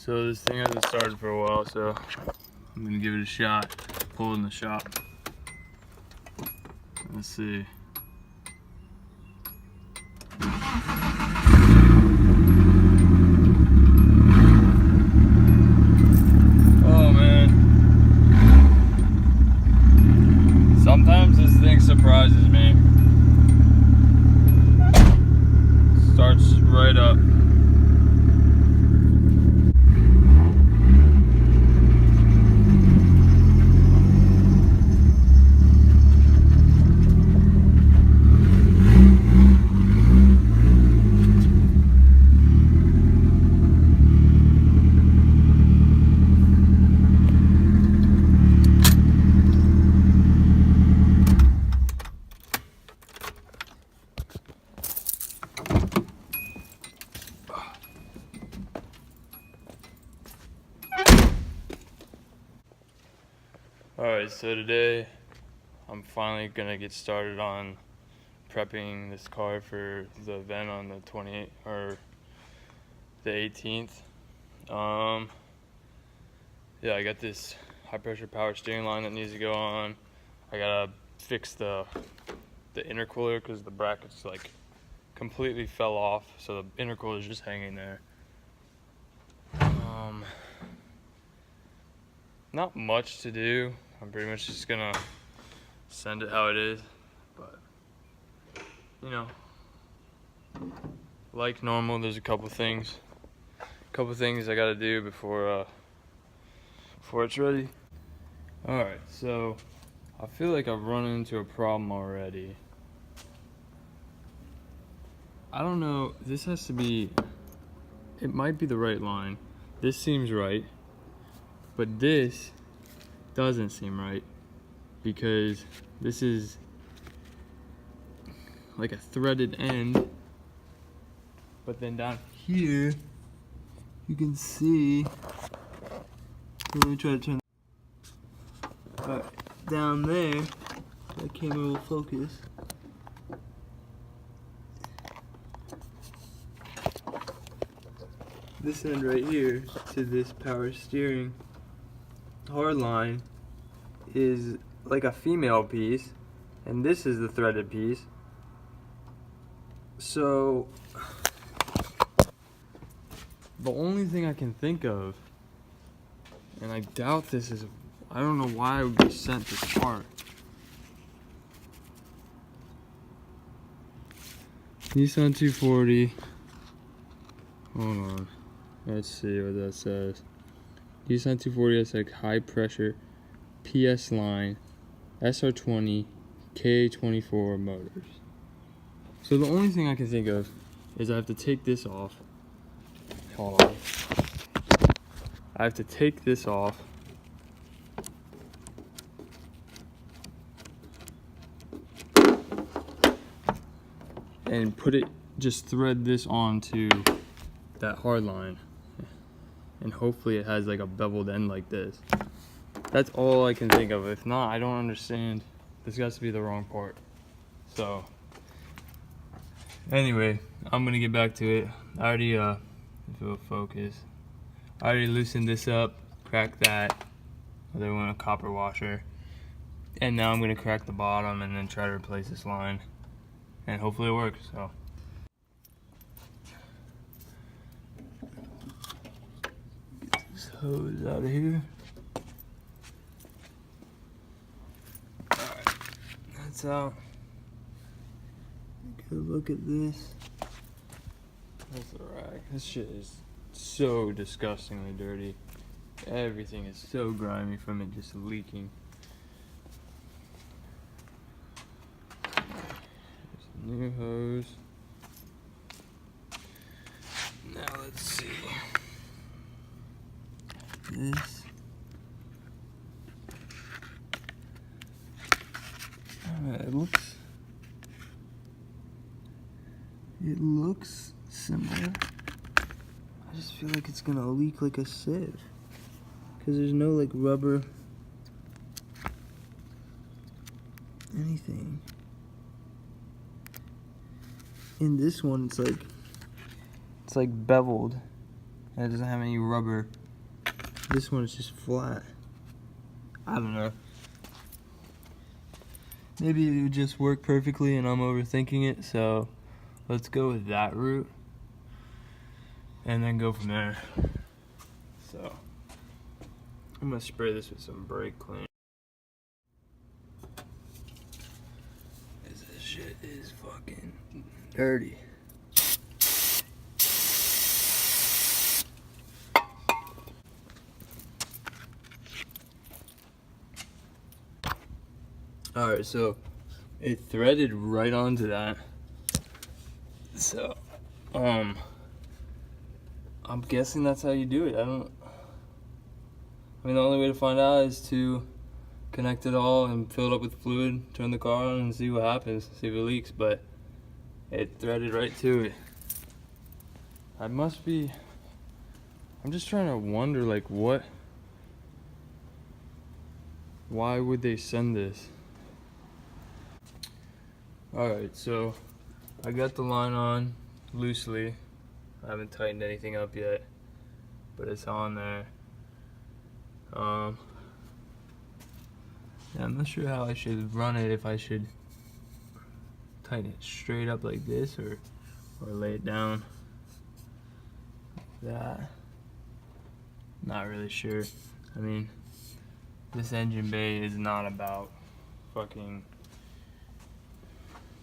So this thing hasn't started for a while, so I'm gonna give it a shot. Pull it in the shop. Let's see. Oh man. Sometimes this thing surprises me. Starts right up. Alright, so today I'm finally gonna get started on prepping this car for the event on the 28th or the 18th. Yeah, I got this high pressure power steering line that needs to go on. I gotta fix the intercooler because the brackets like completely fell off, so the intercooler is just hanging there. Not much to do. I'm pretty much just gonna send it how it is, but you know, like normal, there's a couple things I gotta do before it's ready. All right, so I feel like I've run into a problem already. I don't know. This has to be. It might be the right line. This seems right, but this doesn't seem right because this is like a threaded end, but then down here you can see, let me try to turn, alright, down there, that camera will focus, this end right here to this power steering hard line is like a female piece, and this is the threaded piece. So the only thing I can think of, and I doubt this is, I don't know why I would be sent this part. Nissan 240. Hold on. Let's see what that says. Nissan 240 has like high pressure PS line SR20 K24 motors. So the only thing I can think of is I have to take this off. Hold on. I have to take this off. And put it, just thread this onto that hard line. And hopefully it has like a beveled end like this. That's all I can think of. If not, I don't understand. This has to be the wrong part. So anyway, I'm gonna get back to it. I already if it'll focus. I already loosened this up, cracked that. Other one, a copper washer. And now I'm gonna crack the bottom and then try to replace this line. And hopefully it works. So get this hose out of here. Alright, that's out. Good look at this. That's the rag. This shit is so disgustingly dirty. Everything is so grimy from it just leaking. There's a new hose. Now let's see. This. It looks similar. I just feel like it's gonna leak like a sieve because there's no like rubber anything. In this one it's like beveled and it doesn't have any rubber This one is just flat. I don't know. Maybe it would just work perfectly and I'm overthinking it, so let's go with that route and then go from there. So I'm gonna spray this with some brake clean. This shit is fucking dirty. Alright, so it threaded right onto that. So, I'm guessing that's how you do it. I mean, the only way to find out is to connect it all and fill it up with fluid, turn the car on and see what happens, see if it leaks, but it threaded right to it. I'm just trying to wonder, like, why would they send this? Alright, so I got the line on loosely. I haven't tightened anything up yet, but it's on there. Yeah, I'm not sure how I should run it, if I should tighten it straight up like this or lay it down like that. Not really sure. I mean, this engine bay is not about fucking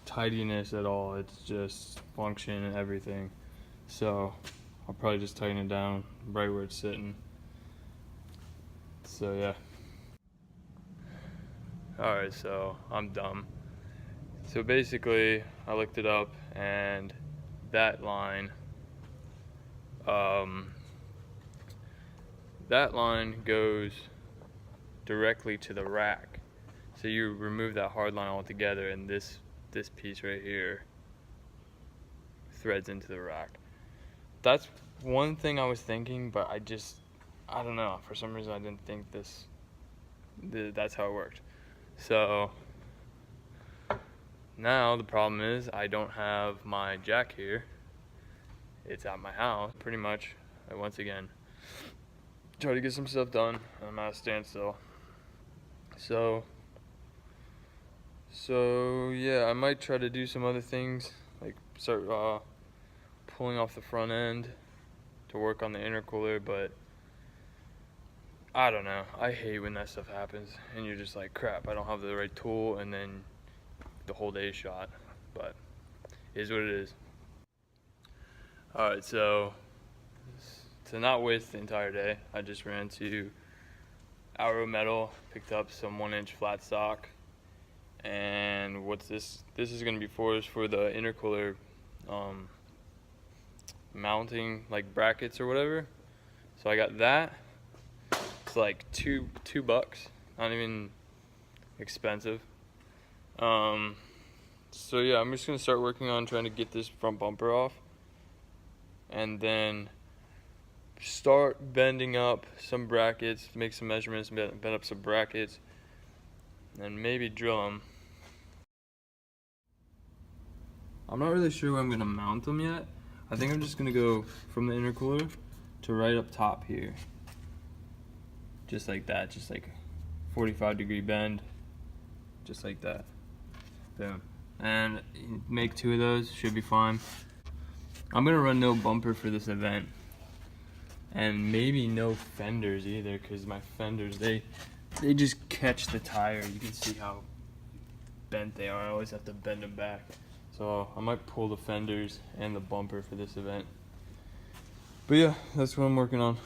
tidiness at all. It's just function and everything. So I'll probably just tighten it down right where it's sitting. So yeah. Alright, so I'm dumb. So basically I looked it up and that line goes directly to the rack. So you remove that hard line altogether and this piece right here threads into the rack. That's one thing I was thinking, but I don't know, for some reason I didn't think that's how it worked. So now the problem is I don't have my jack here. It's at my house. Pretty much, once again, try to get some stuff done and I'm at a standstill. So yeah, I might try to do some other things, like start pulling off the front end to work on the intercooler, but I don't know. I hate when that stuff happens and you're just like, crap, I don't have the right tool, and then the whole day is shot. But it is what it is. Alright, so to not waste the entire day, I just ran to Arrow Metal, picked up some 1-inch flat stock. And what's this is going to be for is for the intercooler mounting, like brackets or whatever. So I got that. It's like $2, not even expensive. So yeah, I'm just gonna start working on trying to get this front bumper off, and then start bending up some brackets, make some measurements, bend up some brackets, and maybe drill them. I'm not really sure where I'm gonna mount them yet. I think I'm just gonna go from the intercooler to right up top here. Just like that, just like 45-degree bend, just like that. Boom. And make 2 of those, should be fine. I'm gonna run no bumper for this event. And maybe no fenders either, because my fenders, they just catch the tire. You can see how bent they are. I always have to bend them back. So I might pull the fenders and the bumper for this event. But yeah, that's what I'm working on.